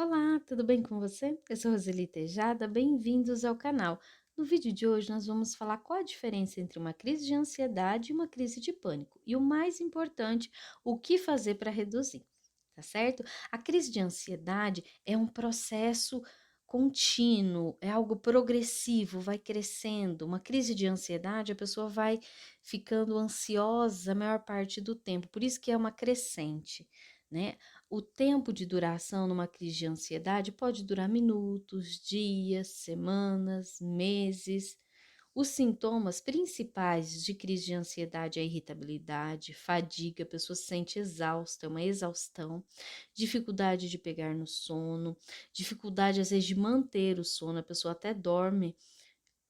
Olá, tudo bem com você? Eu sou Roseli Tejada, bem-vindos ao canal. No vídeo de hoje nós vamos falar qual a diferença entre uma crise de ansiedade e uma crise de pânico e o mais importante, o que fazer para reduzir, tá certo? A crise de ansiedade é um processo contínuo, é algo progressivo, vai crescendo. Uma crise de ansiedade, a pessoa vai ficando ansiosa a maior parte do tempo, por isso que é uma crescente, né? O tempo de duração numa crise de ansiedade pode durar minutos, dias, semanas, meses. Os sintomas principais de crise de ansiedade é a irritabilidade, fadiga, a pessoa se sente exausta, é uma exaustão, dificuldade de pegar no sono, dificuldade às vezes de manter o sono, a pessoa até dorme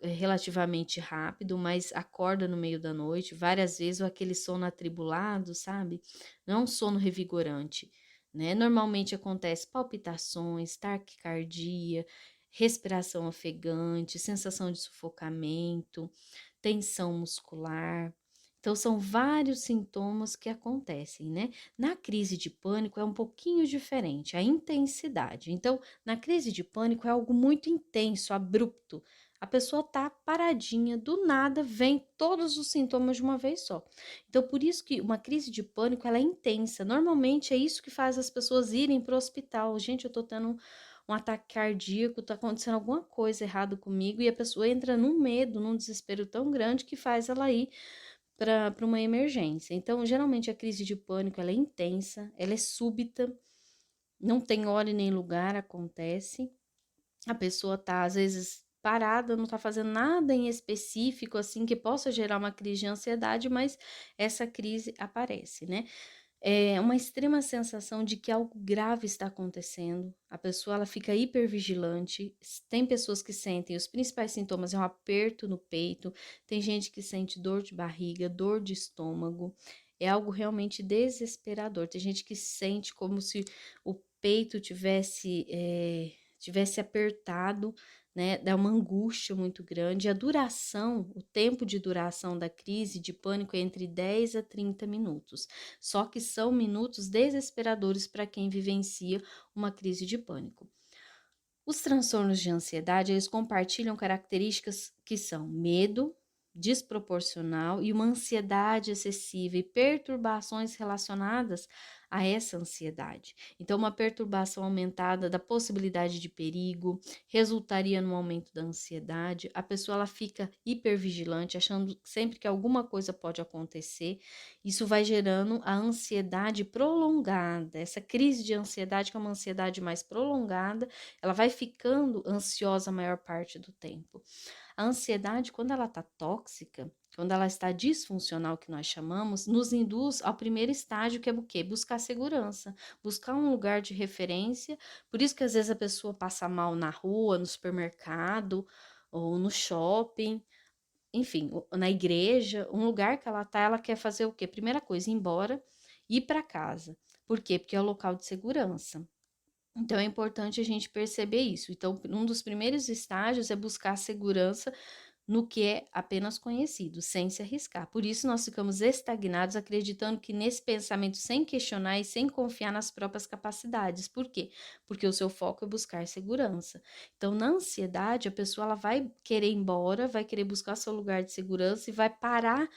relativamente rápido, mas acorda no meio da noite, várias vezes, ou aquele sono atribulado, sabe? Não é um sono revigorante, né? Normalmente acontece palpitações, taquicardia, respiração ofegante, sensação de sufocamento, tensão muscular. Então, são vários sintomas que acontecem, né? Na crise de pânico é um pouquinho diferente, a intensidade. Então, na crise de pânico é algo muito intenso, abrupto. A pessoa tá paradinha, do nada vem todos os sintomas de uma vez só. Então, por isso que uma crise de pânico ela é intensa. Normalmente é isso que faz as pessoas irem para o hospital. Gente, eu tô tendo um ataque cardíaco, tá acontecendo alguma coisa errada comigo, e a pessoa entra num medo, num desespero tão grande que faz ela ir para uma emergência. Então, geralmente a crise de pânico ela é intensa, ela é súbita, não tem hora e nem lugar, acontece. A pessoa tá, às vezes, parada, não tá fazendo nada em específico, assim, que possa gerar uma crise de ansiedade, mas essa crise aparece, né? É uma extrema sensação de que algo grave está acontecendo. A pessoa ela fica hipervigilante. Tem pessoas que sentem os principais sintomas é um aperto no peito, tem gente que sente dor de barriga, dor de estômago. É algo realmente desesperador. Tem gente que sente como se o peito tivesse apertado, né? Dá uma angústia muito grande. A duração, o tempo de duração da crise de pânico é entre 10 a 30 minutos. Só que são minutos desesperadores para quem vivencia uma crise de pânico. Os transtornos de ansiedade, eles compartilham características que são medo desproporcional e uma ansiedade excessiva e perturbações relacionadas a essa ansiedade. Então, uma perturbação aumentada da possibilidade de perigo resultaria no aumento da ansiedade. A pessoa ela fica hipervigilante, achando sempre que alguma coisa pode acontecer. Isso vai gerando a ansiedade prolongada, essa crise de ansiedade, que é uma ansiedade mais prolongada, ela vai ficando ansiosa a maior parte do tempo. A ansiedade, quando ela está tóxica, quando ela está disfuncional, que nós chamamos, nos induz ao primeiro estágio, que é o quê? Buscar segurança, buscar um lugar de referência. Por isso que às vezes a pessoa passa mal na rua, no supermercado, ou no shopping, enfim, na igreja, um lugar que ela tá, ela quer fazer o quê? Primeira coisa, ir embora, ir para casa. Por quê? Porque é o local de segurança. Então é importante a gente perceber isso. Então, um dos primeiros estágios é buscar a segurança no que é apenas conhecido, sem se arriscar. Por isso nós ficamos estagnados, acreditando que nesse pensamento sem questionar e sem confiar nas próprias capacidades. Por quê? Porque o seu foco é buscar segurança. Então, na ansiedade, a pessoa ela vai querer ir embora, vai querer buscar seu lugar de segurança e vai parar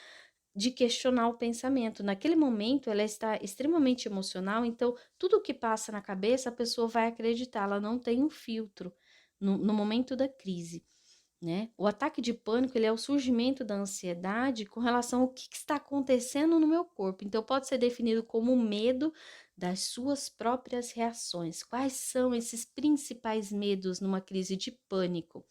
de questionar o pensamento. Naquele momento, ela está extremamente emocional, então tudo o que passa na cabeça, a pessoa vai acreditar, ela não tem um filtro no momento da crise, né? O ataque de pânico, ele é o surgimento da ansiedade com relação ao que está acontecendo no meu corpo. Então, pode ser definido como medo das suas próprias reações. Quais são esses principais medos numa crise de pânico?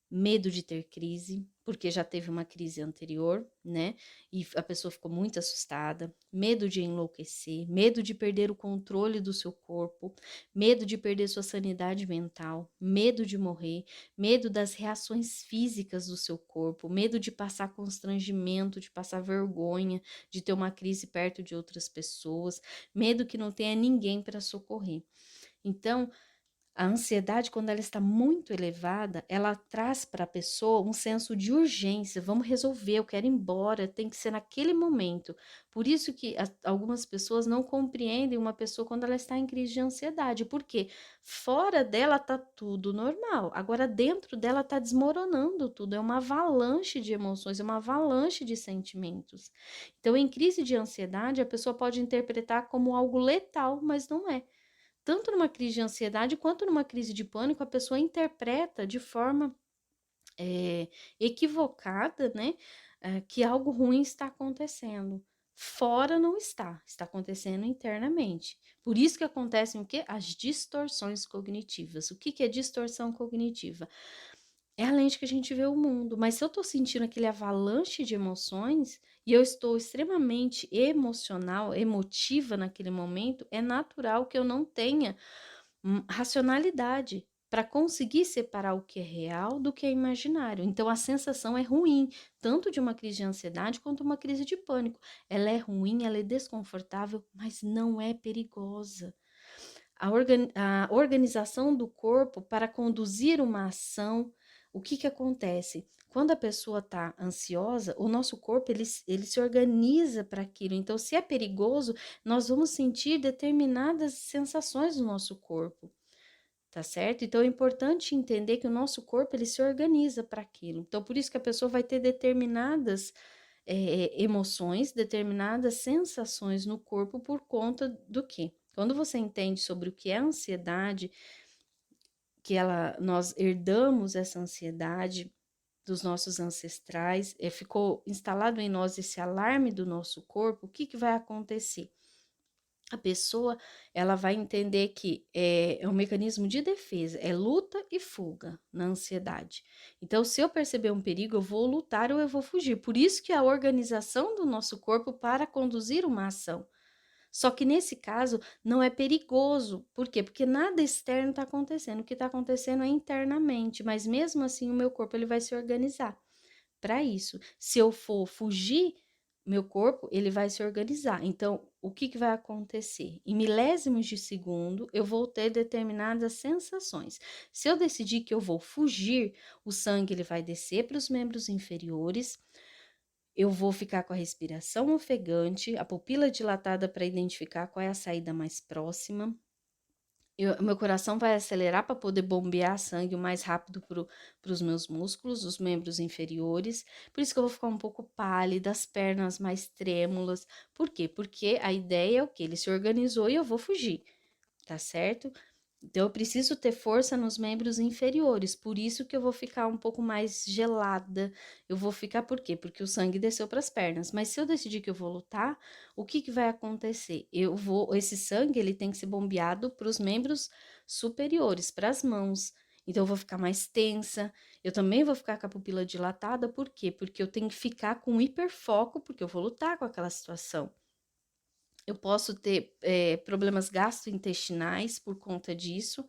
Medo de ter crise, porque já teve uma crise anterior, né? E a pessoa ficou muito assustada, medo de enlouquecer, medo de perder o controle do seu corpo, medo de perder sua sanidade mental, medo de morrer, medo das reações físicas do seu corpo, medo de passar constrangimento, de passar vergonha, de ter uma crise perto de outras pessoas, medo que não tenha ninguém para socorrer. Então, A ansiedade, quando ela está muito elevada, ela traz para a pessoa um senso de urgência. Vamos resolver, eu quero ir embora, tem que ser naquele momento. Por isso que algumas pessoas não compreendem uma pessoa quando ela está em crise de ansiedade, porque fora dela tá tudo normal, agora dentro dela tá desmoronando tudo, é uma avalanche de emoções, é uma avalanche de sentimentos. Então, em crise de ansiedade, a pessoa pode interpretar como algo letal, mas não é. Tanto numa crise de ansiedade quanto numa crise de pânico, a pessoa interpreta de forma equivocada, né, que algo ruim está acontecendo. Fora não está, está acontecendo internamente. Por isso que acontecem o quê? As distorções cognitivas. O que que é distorção cognitiva? É a lente que a gente vê o mundo, mas se eu estou sentindo aquele avalanche de emoções e eu estou extremamente emocional, emotiva naquele momento, é natural que eu não tenha racionalidade para conseguir separar o que é real do que é imaginário. Então a sensação é ruim, tanto de uma crise de ansiedade quanto uma crise de pânico. Ela é ruim, ela é desconfortável, mas não é perigosa. A organização do corpo para conduzir uma ação, o que que acontece? Quando a pessoa está ansiosa, o nosso corpo ele se organiza para aquilo. Então, se é perigoso, nós vamos sentir determinadas sensações no nosso corpo, tá certo? Então, é importante entender que o nosso corpo ele se organiza para aquilo. Então, por isso que a pessoa vai ter determinadas emoções, determinadas sensações no corpo por conta do quê? Quando você entende sobre o que é ansiedade, nós herdamos essa ansiedade dos nossos ancestrais, ficou instalado em nós esse alarme do nosso corpo, o que que vai acontecer? A pessoa, ela vai entender que é um mecanismo de defesa, é luta e fuga na ansiedade. Então, se eu perceber um perigo, eu vou lutar ou eu vou fugir. Por isso que a organização do nosso corpo para conduzir uma ação. Só que nesse caso não é perigoso. Por quê? Porque nada externo está acontecendo. O que está acontecendo é internamente, mas mesmo assim o meu corpo ele vai se organizar para isso. Se eu for fugir, meu corpo ele vai se organizar. Então, o que, que vai acontecer? Em milésimos de segundo, eu vou ter determinadas sensações. Se eu decidir que eu vou fugir, o sangue ele vai descer para os membros inferiores. Eu vou ficar com a respiração ofegante, a pupila dilatada para identificar qual é a saída mais próxima. Meu coração vai acelerar para poder bombear sangue o mais rápido para os meus músculos, os membros inferiores. Por isso que eu vou ficar um pouco pálida, as pernas mais trêmulas. Por quê? Porque a ideia é o que? Ele se organizou e eu vou fugir, tá certo? Então, eu preciso ter força nos membros inferiores, por isso que eu vou ficar um pouco mais gelada. Eu vou ficar por quê? Porque o sangue desceu para as pernas. Mas se eu decidir que eu vou lutar, o que que vai acontecer? Esse sangue ele tem que ser bombeado para os membros superiores, para as mãos. Então, eu vou ficar mais tensa. Eu também vou ficar com a pupila dilatada, por quê? Porque eu tenho que ficar com hiperfoco, porque eu vou lutar com aquela situação. Eu posso ter problemas gastrointestinais por conta disso,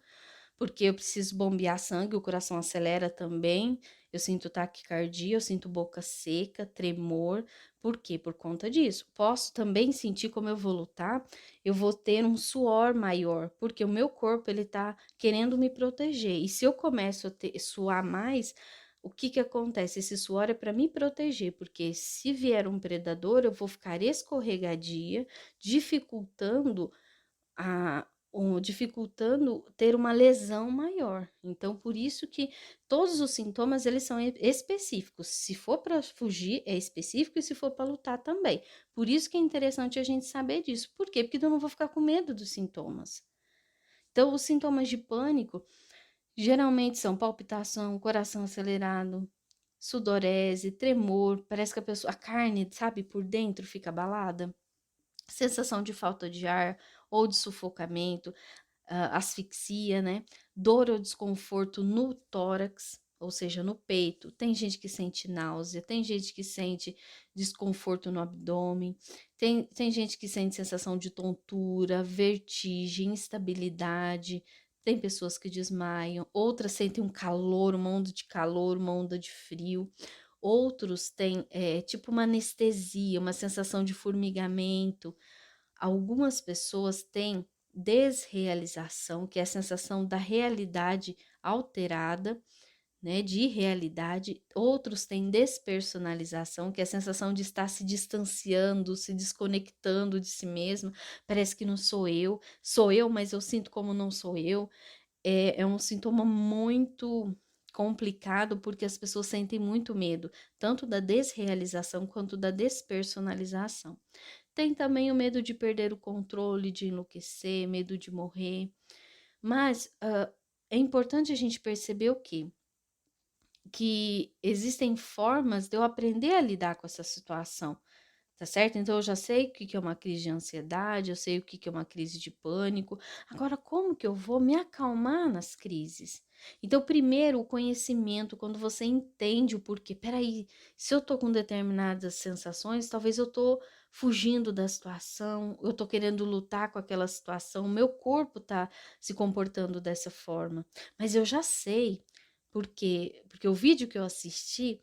porque eu preciso bombear sangue, o coração acelera também, eu sinto taquicardia, eu sinto boca seca, tremor, por quê? Por conta disso. Posso também sentir como eu vou lutar, eu vou ter um suor maior, porque o meu corpo ele tá querendo me proteger, e se eu começo a suar mais, o que que acontece? Esse suor é para me proteger, porque se vier um predador, eu vou ficar escorregadia, dificultando dificultando ter uma lesão maior. Então, por isso que todos os sintomas eles são específicos. Se for para fugir, é específico, e se for para lutar também. Por isso que é interessante a gente saber disso. Por quê? Porque eu não vou ficar com medo dos sintomas. Então, os sintomas de pânico geralmente são palpitação, coração acelerado, sudorese, tremor, parece que a carne, sabe, por dentro fica abalada, sensação de falta de ar ou de sufocamento, asfixia, né? Dor ou desconforto no tórax, ou seja, no peito. Tem gente que sente náusea, tem gente que sente desconforto no abdômen, tem gente que sente sensação de tontura, vertigem, instabilidade. Tem pessoas que desmaiam, outras sentem um calor, uma onda de calor, uma onda de frio. Outros têm tipo uma anestesia, uma sensação de formigamento. Algumas pessoas têm desrealização, que é a sensação da realidade alterada, né, de realidade. Outros têm despersonalização, que é a sensação de estar se distanciando, se desconectando de si mesmo. Parece que não sou eu, mas eu sinto como não sou eu. É um sintoma muito complicado porque as pessoas sentem muito medo, tanto da desrealização quanto da despersonalização. Tem também o medo de perder o controle, de enlouquecer, medo de morrer. Mas é importante a gente perceber o quê? Que existem formas de eu aprender a lidar com essa situação, tá certo? Então eu já sei o que é uma crise de ansiedade, eu sei o que é uma crise de pânico. Agora, como que eu vou me acalmar nas crises? Então, primeiro, o conhecimento, quando você entende o porquê. Peraí, se eu tô com determinadas sensações, talvez eu tô fugindo da situação, eu tô querendo lutar com aquela situação, meu corpo tá se comportando dessa forma. Mas eu já sei, porque o vídeo que eu assisti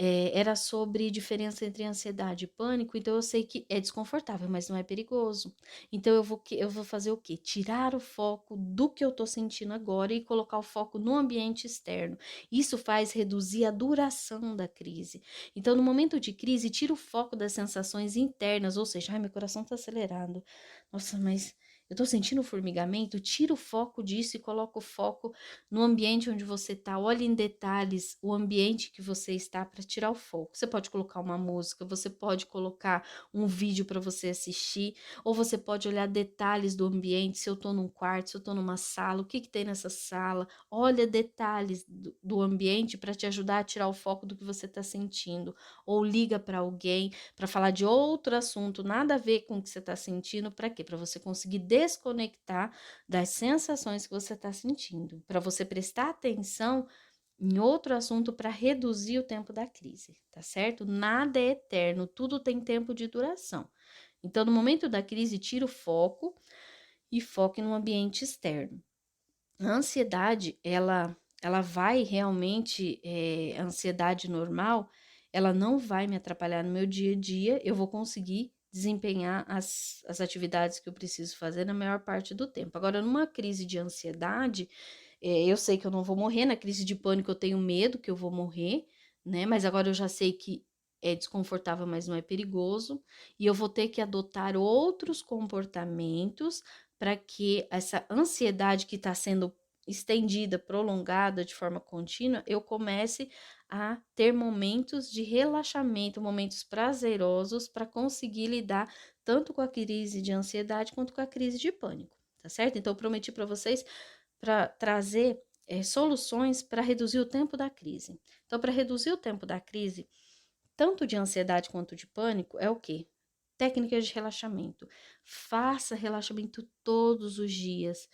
era sobre diferença entre ansiedade e pânico, então eu sei que é desconfortável, mas não é perigoso. Então eu vou fazer o quê? Tirar o foco do que eu tô sentindo agora e colocar o foco no ambiente externo. Isso faz reduzir a duração da crise. Então, no momento de crise, tira o foco das sensações internas, ou seja, ai, meu coração tá acelerado. Nossa, mas eu tô sentindo formigamento, tira o foco disso e coloca o foco no ambiente onde você está. Olhe em detalhes o ambiente que você está para tirar o foco. Você pode colocar uma música, você pode colocar um vídeo para você assistir, ou você pode olhar detalhes do ambiente, se eu estou num quarto, se eu estou numa sala, o que tem nessa sala. Olha detalhes do ambiente para te ajudar a tirar o foco do que você está sentindo. Ou liga para alguém para falar de outro assunto, nada a ver com o que você está sentindo. Para quê? Para você conseguir desconectar das sensações que você está sentindo, para você prestar atenção em outro assunto para reduzir o tempo da crise, tá certo? Nada é eterno, tudo tem tempo de duração. Então, no momento da crise, tira o foco e foque no ambiente externo. A ansiedade, ela vai realmente, a ansiedade normal, ela não vai me atrapalhar no meu dia a dia, eu vou conseguir desempenhar as atividades que eu preciso fazer na maior parte do tempo. Agora, numa crise de ansiedade, eu sei que eu não vou morrer, na crise de pânico eu tenho medo que eu vou morrer, né? Mas agora eu já sei que é desconfortável, mas não é perigoso, e eu vou ter que adotar outros comportamentos para que essa ansiedade que está sendo estendida, prolongada de forma contínua, eu comece a ter momentos de relaxamento, momentos prazerosos para conseguir lidar tanto com a crise de ansiedade quanto com a crise de pânico, tá certo? Então, eu prometi para vocês para trazer soluções para reduzir o tempo da crise. Então, para reduzir o tempo da crise, tanto de ansiedade quanto de pânico, é o quê? Técnicas de relaxamento. Faça relaxamento todos os dias.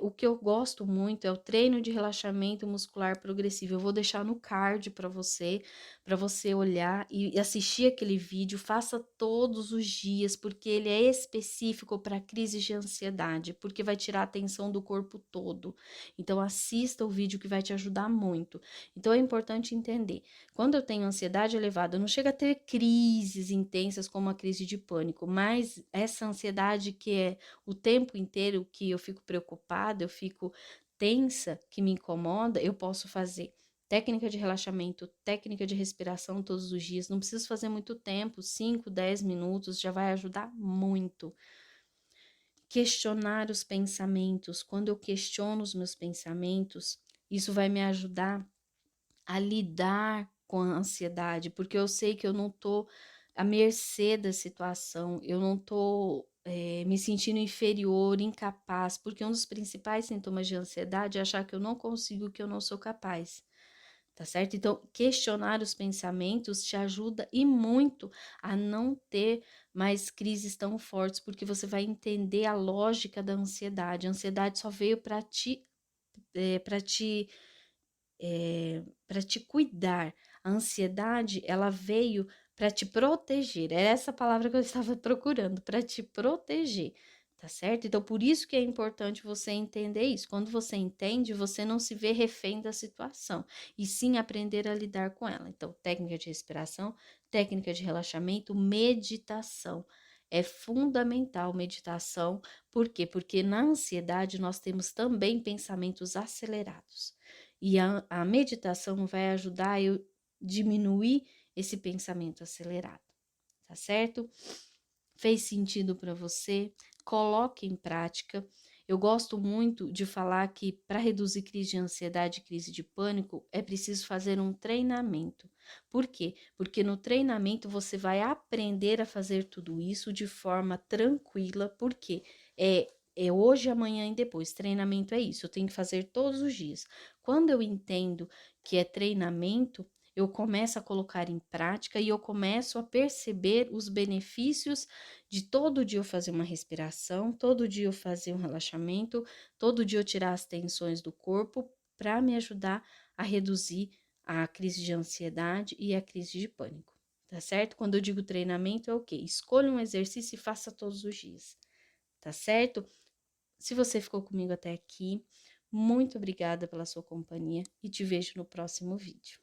O que eu gosto muito é o treino de relaxamento muscular progressivo. Eu vou deixar no card para você olhar e assistir aquele vídeo. Faça todos os dias, porque ele é específico para crises de ansiedade, porque vai tirar a atenção do corpo todo. Então, assista o vídeo que vai te ajudar muito. Então, é importante entender. Quando eu tenho ansiedade elevada, eu não chego a ter crises intensas como a crise de pânico, mas essa ansiedade que é o tempo inteiro que eu fico preocupada, eu fico tensa, que me incomoda, eu posso fazer técnica de relaxamento, técnica de respiração todos os dias. Não preciso fazer muito tempo, 5, 10 minutos, já vai ajudar muito. Questionar os pensamentos. Quando eu questiono os meus pensamentos, isso vai me ajudar a lidar com a ansiedade, porque eu sei que eu não tô à mercê da situação, eu não tô me sentindo inferior, incapaz, porque um dos principais sintomas de ansiedade é achar que eu não consigo, que eu não sou capaz, tá certo? Então, questionar os pensamentos te ajuda e muito a não ter mais crises tão fortes, porque você vai entender a lógica da ansiedade. A ansiedade só veio para te para te cuidar. A ansiedade, ela veio para te proteger. Era essa palavra que eu estava procurando, para te proteger, tá certo? Então, por isso que é importante você entender isso. Quando você entende, você não se vê refém da situação, e sim aprender a lidar com ela. Então, técnica de respiração, técnica de relaxamento, meditação. É fundamental meditação. Por quê? Porque na ansiedade nós temos também pensamentos acelerados. E a meditação vai ajudar a eu diminuir esse pensamento acelerado, tá certo? Fez sentido para você? Coloque em prática. Eu gosto muito de falar que para reduzir crise de ansiedade e crise de pânico é preciso fazer um treinamento. Por quê? Porque no treinamento você vai aprender a fazer tudo isso de forma tranquila, porque é hoje, amanhã e depois. Treinamento é isso, eu tenho que fazer todos os dias. Quando eu entendo que é treinamento, eu começo a colocar em prática e eu começo a perceber os benefícios de todo dia eu fazer uma respiração, todo dia eu fazer um relaxamento, todo dia eu tirar as tensões do corpo para me ajudar a reduzir a crise de ansiedade e a crise de pânico, tá certo? Quando eu digo treinamento é o quê? Escolha um exercício e faça todos os dias, tá certo? Se você ficou comigo até aqui, muito obrigada pela sua companhia e te vejo no próximo vídeo.